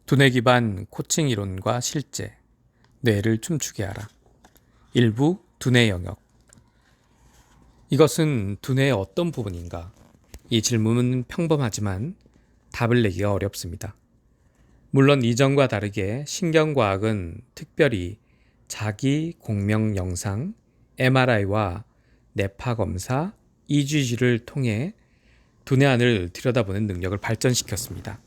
두뇌 기반 코칭 이론과 실제, 뇌를 춤추게 하라. 일부 두뇌 영역. 이것은 두뇌의 어떤 부분인가? 이 질문은 평범하지만 답을 내기가 어렵습니다. 물론 이전과 다르게 신경과학은 특별히 자기 공명 영상, MRI와 뇌파 검사, EGG를 통해 두뇌 안을 들여다보는 능력을 발전시켰습니다.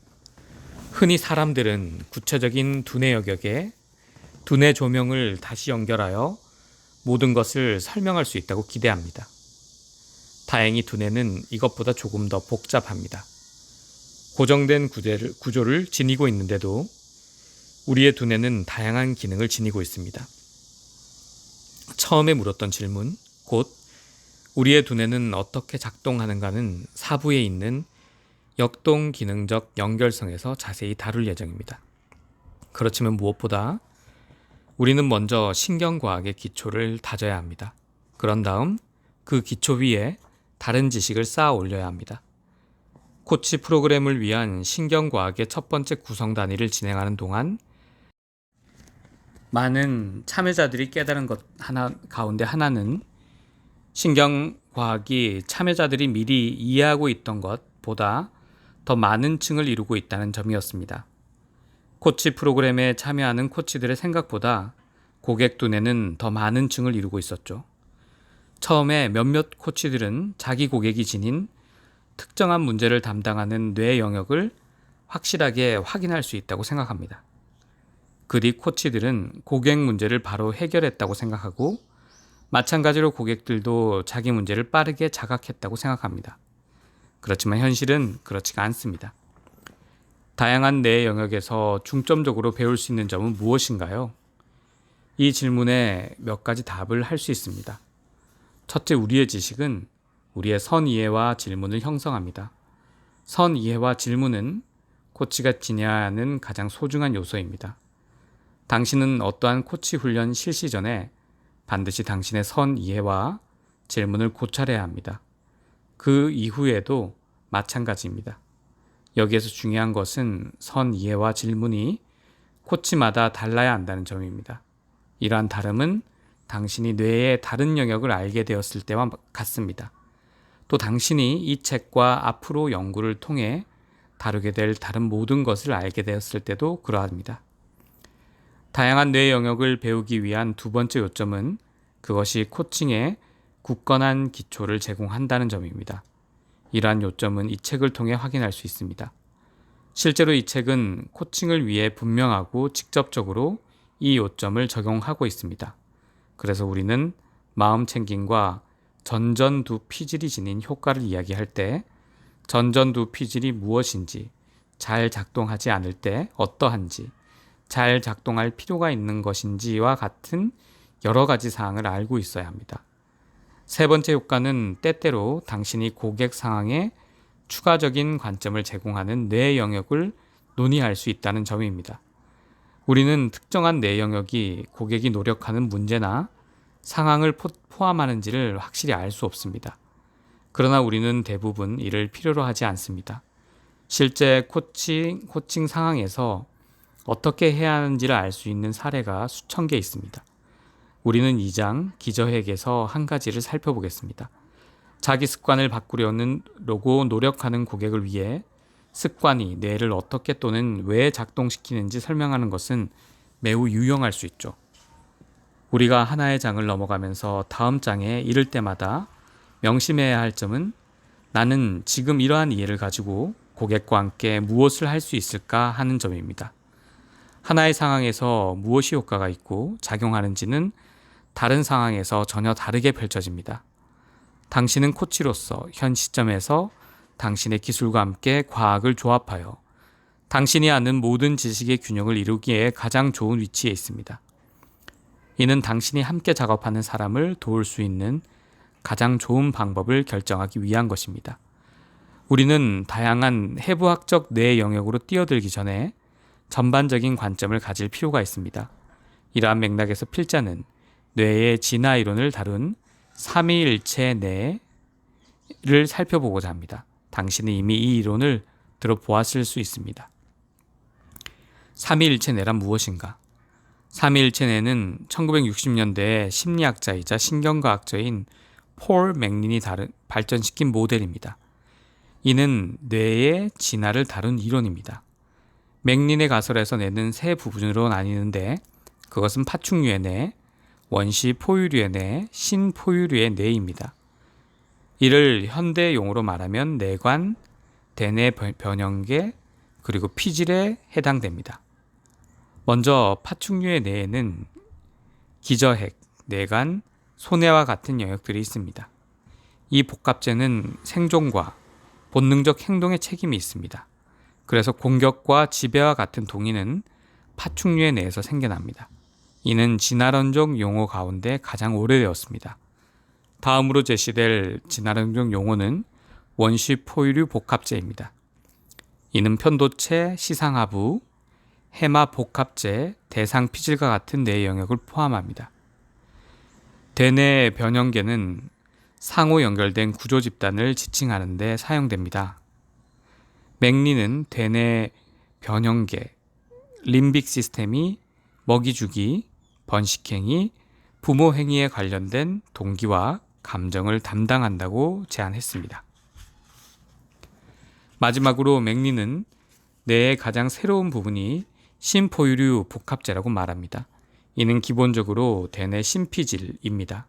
흔히 사람들은 구체적인 두뇌 영역에 두뇌 조명을 다시 연결하여 모든 것을 설명할 수 있다고 기대합니다. 다행히 두뇌는 이것보다 조금 더 복잡합니다. 고정된 구조를 지니고 있는데도 우리의 두뇌는 다양한 기능을 지니고 있습니다. 처음에 물었던 질문, 곧 우리의 두뇌는 어떻게 작동하는가는 사부에 있는 역동 기능적 연결성에서 자세히 다룰 예정입니다. 그렇지만 무엇보다 우리는 먼저 신경과학의 기초를 다져야 합니다. 그런 다음 그 기초 위에 다른 지식을 쌓아 올려야 합니다. 코치 프로그램을 위한 신경과학의 첫 번째 구성 단위를 진행하는 동안 많은 참여자들이 깨달은 것 가운데 하나는 신경과학이 참여자들이 미리 이해하고 있던 것보다 더 많은 층을 이루고 있다는 점이었습니다. 코치 프로그램에 참여하는 코치들의 생각보다 고객 두뇌는 더 많은 층을 이루고 있었죠. 처음에 몇몇 코치들은 자기 고객이 지닌 특정한 문제를 담당하는 뇌 영역을 확실하게 확인할 수 있다고 생각합니다. 그 뒤 코치들은 고객 문제를 바로 해결했다고 생각하고 마찬가지로 고객들도 자기 문제를 빠르게 자각했다고 생각합니다. 그렇지만 현실은 그렇지가 않습니다. 다양한 뇌 영역에서 중점적으로 배울 수 있는 점은 무엇인가요? 이 질문에 몇 가지 답을 할 수 있습니다. 첫째, 우리의 지식은 우리의 선이해와 질문을 형성합니다. 선이해와 질문은 코치가 지녀야 하는 가장 소중한 요소입니다. 당신은 어떠한 코치 훈련 실시 전에 반드시 당신의 선이해와 질문을 고찰해야 합니다. 그 이후에도 마찬가지입니다. 여기에서 중요한 것은 선이해와 질문이 코치마다 달라야 한다는 점입니다. 이러한 다름은 당신이 뇌의 다른 영역을 알게 되었을 때와 같습니다. 또 당신이 이 책과 앞으로 연구를 통해 다루게 될 다른 모든 것을 알게 되었을 때도 그러합니다. 다양한 뇌 영역을 배우기 위한 두 번째 요점은 그것이 코칭에 굳건한 기초를 제공한다는 점입니다. 이러한 요점은 이 책을 통해 확인할 수 있습니다. 실제로 이 책은 코칭을 위해 분명하고 직접적으로 이 요점을 적용하고 있습니다. 그래서 우리는 마음 챙김과 전전두피질이 지닌 효과를 이야기할 때 전전두피질이 무엇인지, 잘 작동하지 않을 때 어떠한지, 잘 작동할 필요가 있는 것인지와 같은 여러 가지 사항을 알고 있어야 합니다. 세 번째 효과는 때때로 당신이 고객 상황에 추가적인 관점을 제공하는 뇌 영역을 논의할 수 있다는 점입니다. 우리는 특정한 뇌 영역이 고객이 노력하는 문제나 상황을 포함하는지를 확실히 알 수 없습니다. 그러나 우리는 대부분 이를 필요로 하지 않습니다. 실제 코칭 상황에서 어떻게 해야 하는지를 알 수 있는 사례가 수천 개 있습니다. 우리는 2장 기저핵에서 한 가지를 살펴보겠습니다. 자기 습관을 바꾸려고 노력하는 고객을 위해 습관이 뇌를 어떻게 또는 왜 작동시키는지 설명하는 것은 매우 유용할 수 있죠. 우리가 하나의 장을 넘어가면서 다음 장에 이를 때마다 명심해야 할 점은 나는 지금 이러한 이해를 가지고 고객과 함께 무엇을 할 수 있을까 하는 점입니다. 하나의 상황에서 무엇이 효과가 있고 작용하는지는 다른 상황에서 전혀 다르게 펼쳐집니다. 당신은 코치로서 현 시점에서 당신의 기술과 함께 과학을 조합하여 당신이 아는 모든 지식의 균형을 이루기에 가장 좋은 위치에 있습니다. 이는 당신이 함께 작업하는 사람을 도울 수 있는 가장 좋은 방법을 결정하기 위한 것입니다. 우리는 다양한 해부학적 뇌 영역으로 뛰어들기 전에 전반적인 관점을 가질 필요가 있습니다. 이러한 맥락에서 필자는 뇌의 진화 이론을 다룬 삼위일체 뇌를 살펴보고자 합니다. 당신은 이미 이 이론을 들어보았을 수 있습니다. 삼위일체 뇌란 무엇인가? 삼위일체 뇌는 1960년대에 심리학자이자 신경과학자인 폴 맥린이 발전시킨 모델입니다. 이는 뇌의 진화를 다룬 이론입니다. 맥린의 가설에서 뇌는 세 부분으로 나뉘는데 그것은 파충류의 뇌, 원시 포유류의 뇌, 신포유류의 뇌입니다. 이를 현대 용어로 말하면 뇌관, 대뇌 변형계, 그리고 피질에 해당됩니다. 먼저 파충류의 뇌에는 기저핵, 뇌관, 소뇌와 같은 영역들이 있습니다. 이 복합체는 생존과 본능적 행동에 책임이 있습니다. 그래서 공격과 지배와 같은 동의는 파충류의 뇌에서 생겨납니다. 이는 진화론적 용어 가운데 가장 오래되었습니다. 다음으로 제시될 진화론적 용어는 원시 포유류 복합체입니다. 이는 편도체, 시상하부, 해마 복합체, 대상 피질과 같은 뇌 영역을 포함합니다. 대뇌 변형계는 상호 연결된 구조 집단을 지칭하는 데 사용됩니다. 맥린은 대뇌 변형계, 림빅 시스템이 먹이주기, 번식행위, 부모 행위에 관련된 동기와 감정을 담당한다고 제안했습니다. 마지막으로 맥린은 뇌의 가장 새로운 부분이 신포유류 복합체라고 말합니다. 이는 기본적으로 대뇌 심피질입니다.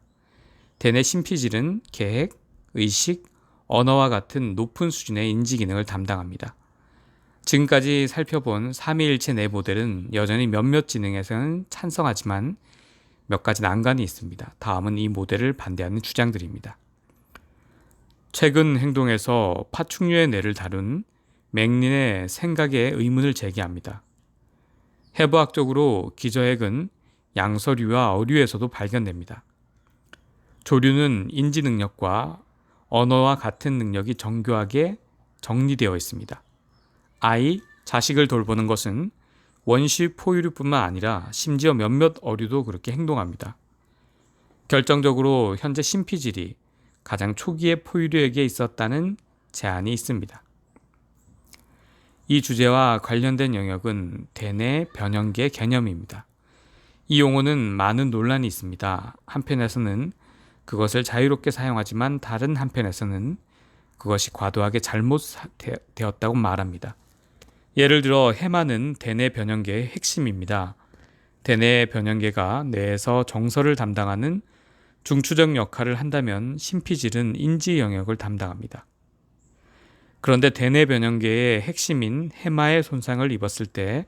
대뇌 심피질은 계획, 의식, 언어와 같은 높은 수준의 인지 기능을 담당합니다. 지금까지 살펴본 삼위일체 뇌 모델은 여전히 몇몇 지능에서는 찬성하지만 몇 가지 난관이 있습니다. 다음은 이 모델을 반대하는 주장들입니다. 최근 행동에서 파충류의 뇌를 다룬 맥린의 생각에 의문을 제기합니다. 해부학적으로 기저핵은 양서류와 어류에서도 발견됩니다. 조류는 인지 능력과 언어와 같은 능력이 정교하게 정리되어 있습니다. 자식을 돌보는 것은 원시 포유류뿐만 아니라 심지어 몇몇 어류도 그렇게 행동합니다. 결정적으로 현재 심피질이 가장 초기의 포유류에게 있었다는 제안이 있습니다. 이 주제와 관련된 영역은 대뇌 변형계 개념입니다. 이 용어는 많은 논란이 있습니다. 한편에서는 그것을 자유롭게 사용하지만 다른 한편에서는 그것이 과도하게 잘못되었다고 말합니다. 예를 들어 해마는 대뇌 변형계의 핵심입니다. 대뇌 변형계가 뇌에서 정서를 담당하는 중추적 역할을 한다면 심피질은 인지 영역을 담당합니다. 그런데 대뇌 변형계의 핵심인 해마의 손상을 입었을 때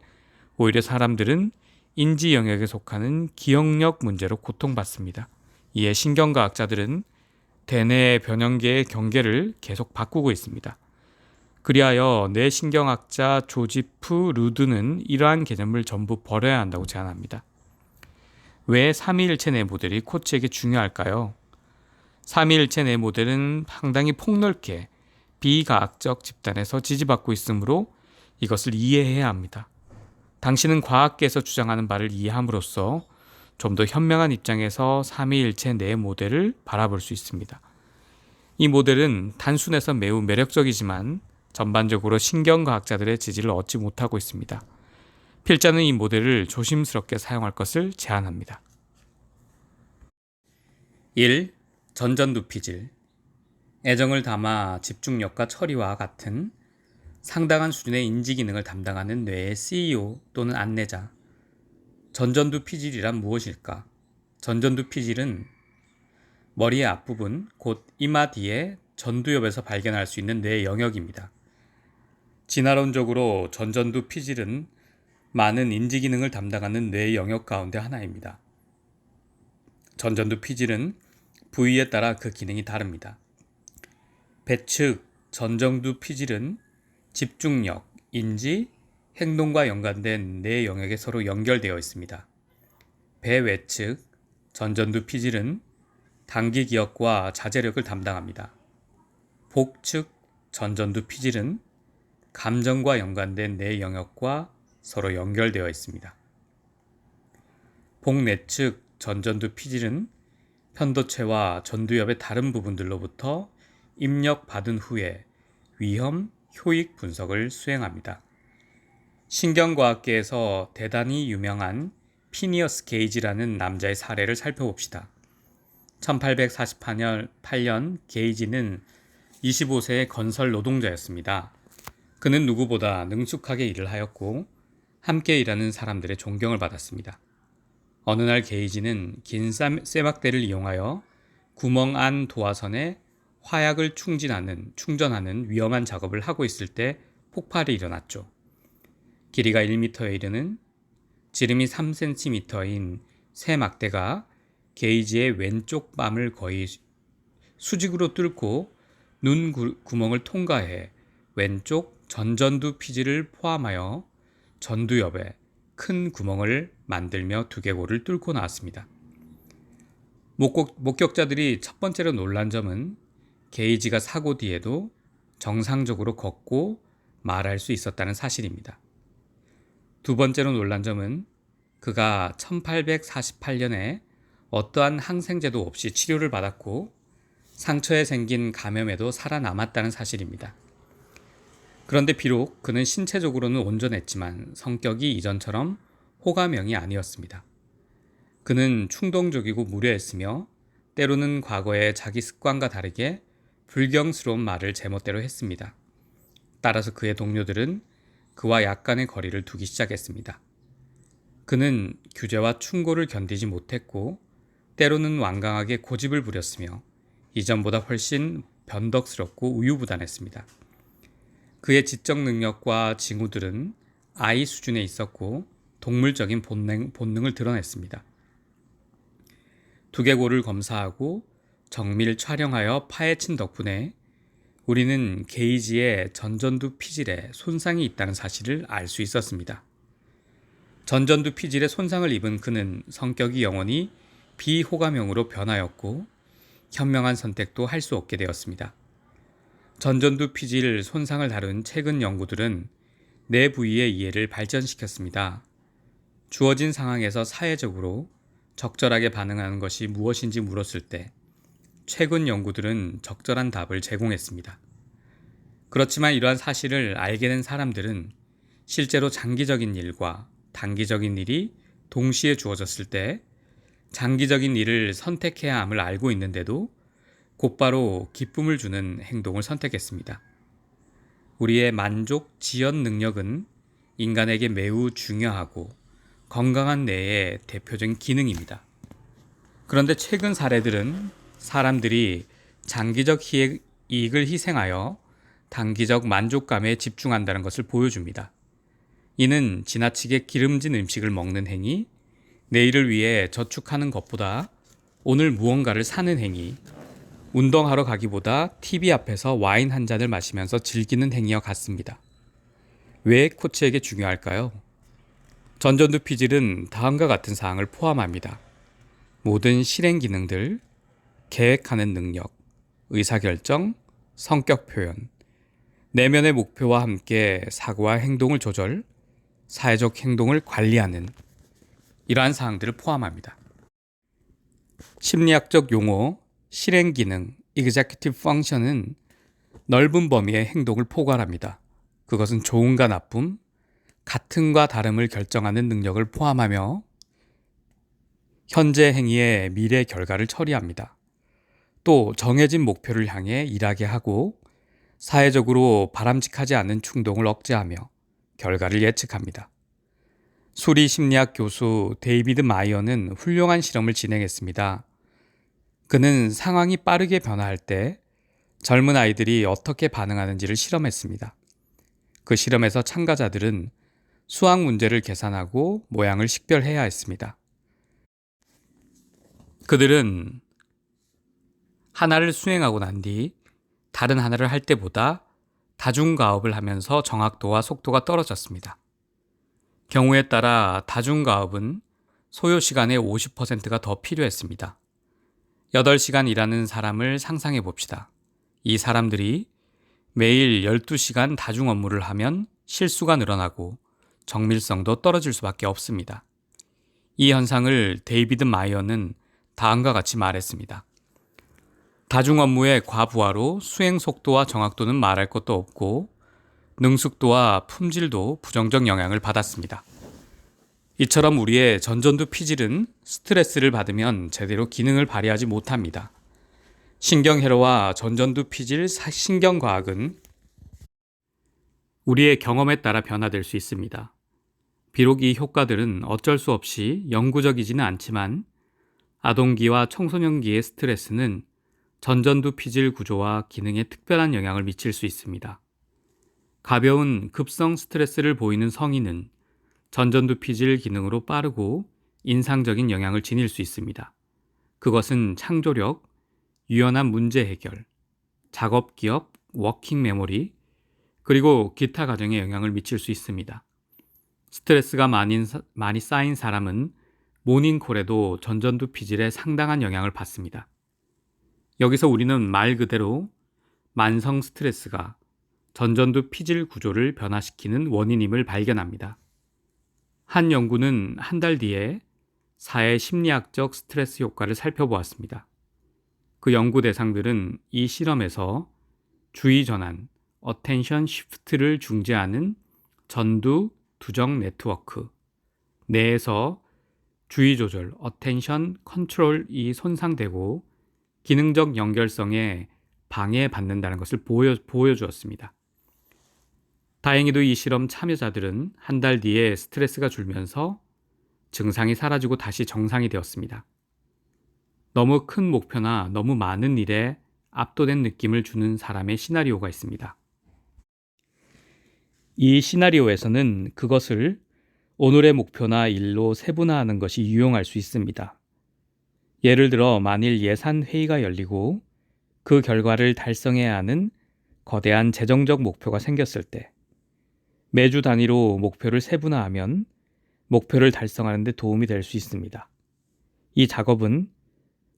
오히려 사람들은 인지 영역에 속하는 기억력 문제로 고통받습니다. 이에 신경과학자들은 대뇌 변형계의 경계를 계속 바꾸고 있습니다. 그리하여 뇌신경학자 조지프 루드는 이러한 개념을 전부 버려야 한다고 제안합니다. 왜 삼위일체 뇌 모델이 코치에게 중요할까요? 삼위일체 뇌 모델은 상당히 폭넓게 비과학적 집단에서 지지받고 있으므로 이것을 이해해야 합니다. 당신은 과학계에서 주장하는 바를 이해함으로써 좀 더 현명한 입장에서 삼위일체 뇌 모델을 바라볼 수 있습니다. 이 모델은 단순해서 매우 매력적이지만 전반적으로 신경과학자들의 지지를 얻지 못하고 있습니다. 필자는 이 모델을 조심스럽게 사용할 것을 제안합니다. 1. 전전두피질. 애정을 담아 집중력과 처리와 같은 상당한 수준의 인지 기능을 담당하는 뇌의 CEO 또는 안내자. 전전두피질이란 무엇일까? 전전두피질은 머리의 앞부분, 곧 이마 뒤에 전두엽에서 발견할 수 있는 뇌 영역입니다. 진화론적으로 전전두피질은 많은 인지 기능을 담당하는 뇌 영역 가운데 하나입니다. 전전두피질은 부위에 따라 그 기능이 다릅니다. 배측 전전두피질은 집중력, 인지, 행동과 연관된 뇌 영역에 서로 연결되어 있습니다. 배외측 전전두피질은 단기 기억과 자제력을 담당합니다. 복측 전전두피질은 감정과 연관된 뇌 영역과 서로 연결되어 있습니다. 복내측 전전두피질은 편도체와 전두엽의 다른 부분들로부터 입력받은 후에 위험, 효익 분석을 수행합니다. 신경과학계에서 대단히 유명한 피니어스 게이지라는 남자의 사례를 살펴봅시다. 1848년 게이지는 25세의 건설 노동자였습니다. 그는 누구보다 능숙하게 일을 하였고 함께 일하는 사람들의 존경을 받았습니다. 어느 날 게이지는 긴 쇠막대를 이용하여 구멍 안 도화선에 화약을 충전하는 위험한 작업을 하고 있을 때 폭발이 일어났죠. 길이가 1m에 이르는 지름이 3cm인 새 막대가 게이지의 왼쪽 뺨을 거의 수직으로 뚫고 눈 구멍을 통과해 왼쪽 전전두 피지를 포함하여 전두엽에 큰 구멍을 만들며 두개골을 뚫고 나왔습니다. 목격자들이 첫 번째로 놀란 점은 게이지가 사고 뒤에도 정상적으로 걷고 말할 수 있었다는 사실입니다. 두 번째로 놀란 점은 그가 1848년에 어떠한 항생제도 없이 치료를 받았고 상처에 생긴 감염에도 살아남았다는 사실입니다. 그런데 비록 그는 신체적으로는 온전했지만 성격이 이전처럼 호감형이 아니었습니다. 그는 충동적이고 무례했으며 때로는 과거의 자기 습관과 다르게 불경스러운 말을 제멋대로 했습니다. 따라서 그의 동료들은 그와 약간의 거리를 두기 시작했습니다. 그는 규제와 충고를 견디지 못했고 때로는 완강하게 고집을 부렸으며 이전보다 훨씬 변덕스럽고 우유부단했습니다. 그의 지적 능력과 징후들은 아이 수준에 있었고 동물적인 본능을 드러냈습니다. 두개골을 검사하고 정밀 촬영하여 파헤친 덕분에 우리는 게이지의 전전두 피질에 손상이 있다는 사실을 알 수 있었습니다. 전전두 피질에 손상을 입은 그는 성격이 영원히 비호감형으로 변하였고 현명한 선택도 할 수 없게 되었습니다. 전전두 피질 손상을 다룬 최근 연구들은 뇌 부위의 이해를 발전시켰습니다. 주어진 상황에서 사회적으로 적절하게 반응하는 것이 무엇인지 물었을 때 최근 연구들은 적절한 답을 제공했습니다. 그렇지만 이러한 사실을 알게 된 사람들은 실제로 장기적인 일과 단기적인 일이 동시에 주어졌을 때 장기적인 일을 선택해야 함을 알고 있는데도 곧바로 기쁨을 주는 행동을 선택했습니다. 우리의 만족 지연 능력은 인간에게 매우 중요하고 건강한 뇌의 대표적인 기능입니다. 그런데 최근 사례들은 사람들이 장기적 이익을 희생하여 단기적 만족감에 집중한다는 것을 보여줍니다. 이는 지나치게 기름진 음식을 먹는 행위, 내일을 위해 저축하는 것보다 오늘 무언가를 사는 행위, 운동하러 가기보다 TV 앞에서 와인 한 잔을 마시면서 즐기는 행위와 같습니다. 왜 코치에게 중요할까요? 전전두 피질은 다음과 같은 사항을 포함합니다. 모든 실행 기능들, 계획하는 능력, 의사결정, 성격 표현, 내면의 목표와 함께 사고와 행동을 조절, 사회적 행동을 관리하는 이러한 사항들을 포함합니다. 심리학적 용어, 실행 기능, executive function은 넓은 범위의 행동을 포괄합니다. 그것은 좋음과 나쁨, 같음과 다름을 결정하는 능력을 포함하며 현재 행위의 미래 결과를 처리합니다. 또 정해진 목표를 향해 일하게 하고 사회적으로 바람직하지 않은 충동을 억제하며 결과를 예측합니다. 수리 심리학 교수 데이비드 마이어는 훌륭한 실험을 진행했습니다. 그는 상황이 빠르게 변화할 때 젊은 아이들이 어떻게 반응하는지를 실험했습니다. 그 실험에서 참가자들은 수학 문제를 계산하고 모양을 식별해야 했습니다. 그들은 하나를 수행하고 난 뒤 다른 하나를 할 때보다 다중가업을 하면서 정확도와 속도가 떨어졌습니다. 경우에 따라 다중가업은 소요시간의 50%가 더 필요했습니다. 8시간 일하는 사람을 상상해 봅시다. 이 사람들이 매일 12시간 다중 업무를 하면 실수가 늘어나고 정밀성도 떨어질 수밖에 없습니다. 이 현상을 데이비드 마이어는 다음과 같이 말했습니다. 다중 업무의 과부하로 수행 속도와 정확도는 말할 것도 없고 능숙도와 품질도 부정적 영향을 받았습니다. 이처럼 우리의 전전두 피질은 스트레스를 받으면 제대로 기능을 발휘하지 못합니다. 신경회로와 전전두 피질 신경과학은 우리의 경험에 따라 변화될 수 있습니다. 비록 이 효과들은 어쩔 수 없이 영구적이지는 않지만 아동기와 청소년기의 스트레스는 전전두 피질 구조와 기능에 특별한 영향을 미칠 수 있습니다. 가벼운 급성 스트레스를 보이는 성인은 전전두 피질 기능으로 빠르고 인상적인 영향을 지닐 수 있습니다. 그것은 창조력, 유연한 문제 해결, 작업 기업, 워킹 메모리, 그리고 기타 과정에 영향을 미칠 수 있습니다. 스트레스가 많이 쌓인 사람은 모닝콜에도 전전두 피질에 상당한 영향을 받습니다. 여기서 우리는 말 그대로 만성 스트레스가 전전두 피질 구조를 변화시키는 원인임을 발견합니다. 한 연구는 한 달 뒤에 사회 심리학적 스트레스 효과를 살펴보았습니다. 그 연구 대상들은 이 실험에서 주의 전환, 어텐션 시프트를 중재하는 전두 두정 네트워크 내에서 주의 조절, 어텐션 컨트롤이 손상되고 기능적 연결성에 방해받는다는 것을 보여주었습니다. 다행히도 이 실험 참여자들은 한 달 뒤에 스트레스가 줄면서 증상이 사라지고 다시 정상이 되었습니다. 너무 큰 목표나 너무 많은 일에 압도된 느낌을 주는 사람의 시나리오가 있습니다. 이 시나리오에서는 그것을 오늘의 목표나 일로 세분화하는 것이 유용할 수 있습니다. 예를 들어 만일 예산 회의가 열리고 그 결과를 달성해야 하는 거대한 재정적 목표가 생겼을 때 매주 단위로 목표를 세분화하면 목표를 달성하는 데 도움이 될 수 있습니다. 이 작업은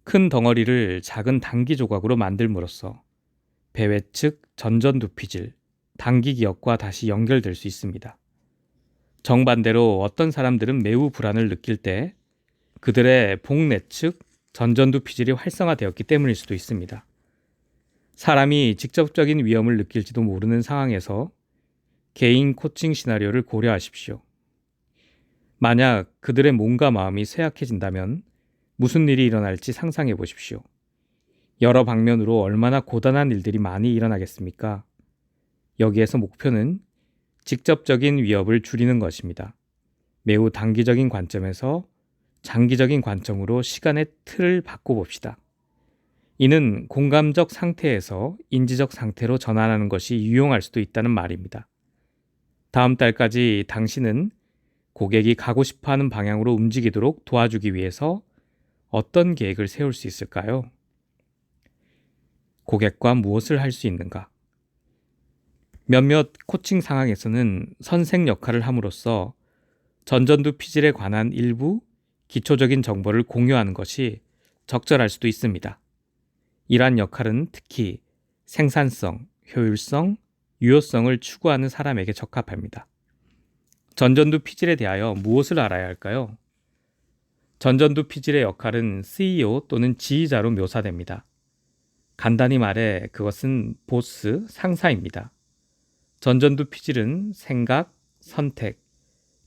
큰 덩어리를 작은 단기 조각으로 만들므로써 배회 측 전전두 피질, 단기 기억과 다시 연결될 수 있습니다. 정반대로 어떤 사람들은 매우 불안을 느낄 때 그들의 복내 측 전전두 피질이 활성화되었기 때문일 수도 있습니다. 사람이 직접적인 위험을 느낄지도 모르는 상황에서 개인 코칭 시나리오를 고려하십시오. 만약 그들의 몸과 마음이 쇠약해진다면 무슨 일이 일어날지 상상해 보십시오. 여러 방면으로 얼마나 고단한 일들이 많이 일어나겠습니까? 여기에서 목표는 직접적인 위협을 줄이는 것입니다. 매우 단기적인 관점에서 장기적인 관점으로 시간의 틀을 바꿔봅시다. 이는 공감적 상태에서 인지적 상태로 전환하는 것이 유용할 수도 있다는 말입니다. 다음 달까지 당신은 고객이 가고 싶어하는 방향으로 움직이도록 도와주기 위해서 어떤 계획을 세울 수 있을까요? 고객과 무엇을 할 수 있는가? 몇몇 코칭 상황에서는 선생 역할을 함으로써 전전두 피질에 관한 일부 기초적인 정보를 공유하는 것이 적절할 수도 있습니다. 이러한 역할은 특히 생산성, 효율성, 유효성을 추구하는 사람에게 적합합니다. 전전두 피질에 대하여 무엇을 알아야 할까요? 전전두 피질의 역할은 CEO 또는 지휘자로 묘사됩니다. 간단히 말해 그것은 보스, 상사입니다. 전전두 피질은 생각, 선택,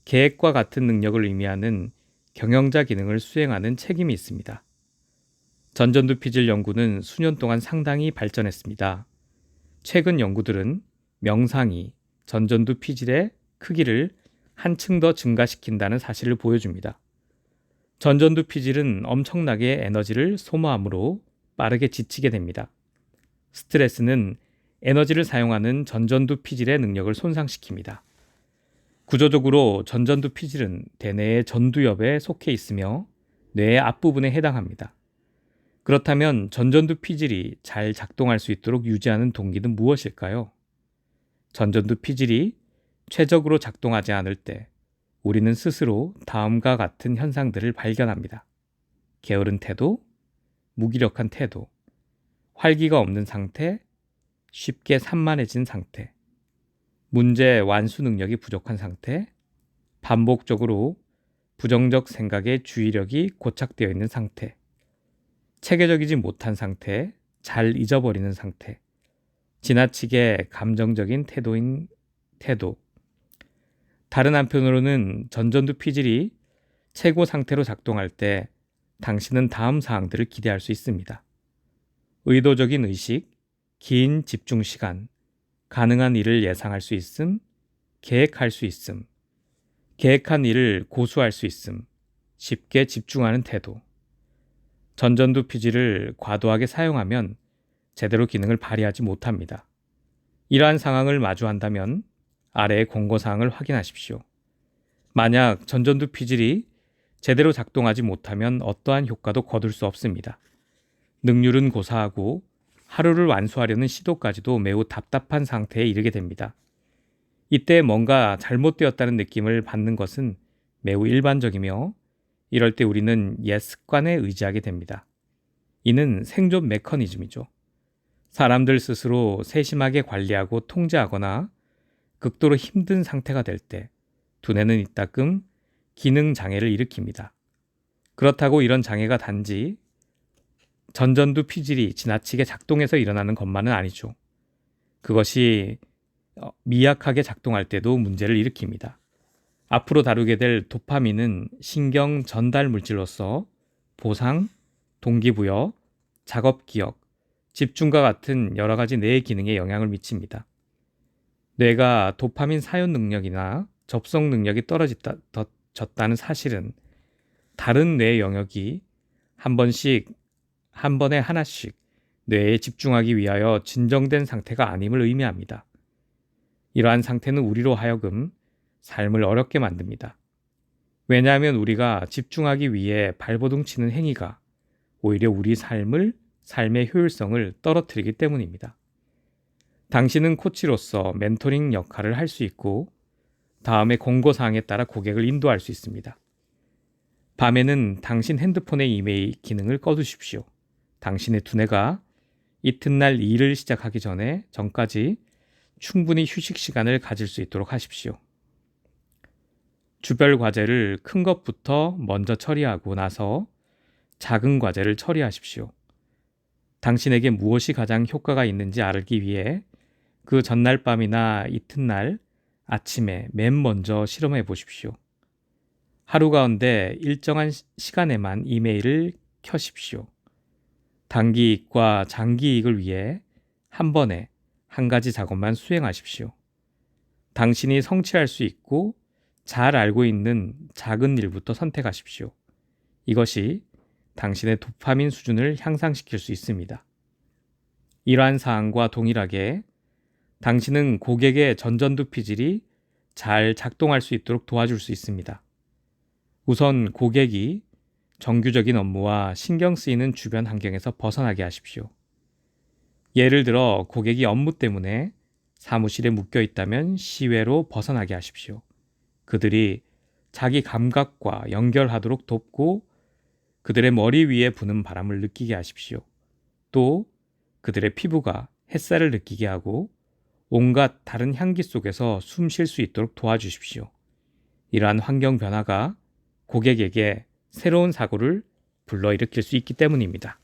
계획과 같은 능력을 의미하는 경영자 기능을 수행하는 책임이 있습니다. 전전두 피질 연구는 수년 동안 상당히 발전했습니다. 최근 연구들은 명상이 전전두 피질의 크기를 한층 더 증가시킨다는 사실을 보여줍니다. 전전두 피질은 엄청나게 에너지를 소모하므로 빠르게 지치게 됩니다. 스트레스는 에너지를 사용하는 전전두 피질의 능력을 손상시킵니다. 구조적으로 전전두 피질은 대뇌의 전두엽에 속해 있으며 뇌의 앞부분에 해당합니다. 그렇다면 전전두 피질이 잘 작동할 수 있도록 유지하는 동기는 무엇일까요? 전전두 피질이 최적으로 작동하지 않을 때 우리는 스스로 다음과 같은 현상들을 발견합니다. 게으른 태도, 무기력한 태도, 활기가 없는 상태, 쉽게 산만해진 상태, 문제 완수 능력이 부족한 상태, 반복적으로 부정적 생각에 주의력이 고착되어 있는 상태, 체계적이지 못한 상태, 잘 잊어버리는 상태, 지나치게 감정적인 태도인 태도. 다른 한편으로는 전전두 피질이 최고 상태로 작동할 때 당신은 다음 사항들을 기대할 수 있습니다. 의도적인 의식, 긴 집중 시간, 가능한 일을 예상할 수 있음, 계획할 수 있음, 계획한 일을 고수할 수 있음, 쉽게 집중하는 태도. 전전두 피질을 과도하게 사용하면 제대로 기능을 발휘하지 못합니다. 이러한 상황을 마주한다면 아래의 권고사항을 확인하십시오. 만약 전전두 피질이 제대로 작동하지 못하면 어떠한 효과도 거둘 수 없습니다. 능률은 고사하고 하루를 완수하려는 시도까지도 매우 답답한 상태에 이르게 됩니다. 이때 뭔가 잘못되었다는 느낌을 받는 것은 매우 일반적이며 이럴 때 우리는 옛 습관에 의지하게 됩니다. 이는 생존 메커니즘이죠. 사람들 스스로 세심하게 관리하고 통제하거나 극도로 힘든 상태가 될 때 두뇌는 이따금 기능 장애를 일으킵니다. 그렇다고 이런 장애가 단지 전전두 피질이 지나치게 작동해서 일어나는 것만은 아니죠. 그것이 미약하게 작동할 때도 문제를 일으킵니다. 앞으로 다루게 될 도파민은 신경 전달 물질로서 보상, 동기부여, 작업 기억, 집중과 같은 여러 가지 뇌 기능에 영향을 미칩니다. 뇌가 도파민 사용 능력이나 접속 능력이 떨어졌다는 사실은 다른 뇌 영역이 한 번에 하나씩 뇌에 집중하기 위하여 진정된 상태가 아님을 의미합니다. 이러한 상태는 우리로 하여금 삶을 어렵게 만듭니다. 왜냐하면 우리가 집중하기 위해 발버둥 치는 행위가 오히려 우리 삶의 효율성을 떨어뜨리기 때문입니다. 당신은 코치로서 멘토링 역할을 할 수 있고 다음의 권고사항에 따라 고객을 인도할 수 있습니다. 밤에는 당신 핸드폰의 이메일 기능을 꺼두십시오. 당신의 두뇌가 이튿날 일을 시작하기 전까지 충분히 휴식 시간을 가질 수 있도록 하십시오. 주별 과제를 큰 것부터 먼저 처리하고 나서 작은 과제를 처리하십시오. 당신에게 무엇이 가장 효과가 있는지 알기 위해 그 전날 밤이나 이튿날 아침에 맨 먼저 실험해 보십시오. 하루 가운데 일정한 시간에만 이메일을 켜십시오. 단기 이익과 장기 이익을 위해 한 번에 한 가지 작업만 수행하십시오. 당신이 성취할 수 있고 잘 알고 있는 작은 일부터 선택하십시오. 이것이 당신의 도파민 수준을 향상시킬 수 있습니다. 이러한 사항과 동일하게 당신은 고객의 전전두 피질이 잘 작동할 수 있도록 도와줄 수 있습니다. 우선 고객이 정규적인 업무와 신경 쓰이는 주변 환경에서 벗어나게 하십시오. 예를 들어 고객이 업무 때문에 사무실에 묶여 있다면 시외로 벗어나게 하십시오. 그들이 자기 감각과 연결하도록 돕고 그들의 머리 위에 부는 바람을 느끼게 하십시오. 또 그들의 피부가 햇살을 느끼게 하고 온갖 다른 향기 속에서 숨 쉴 수 있도록 도와주십시오. 이러한 환경 변화가 고객에게 새로운 사고를 불러일으킬 수 있기 때문입니다.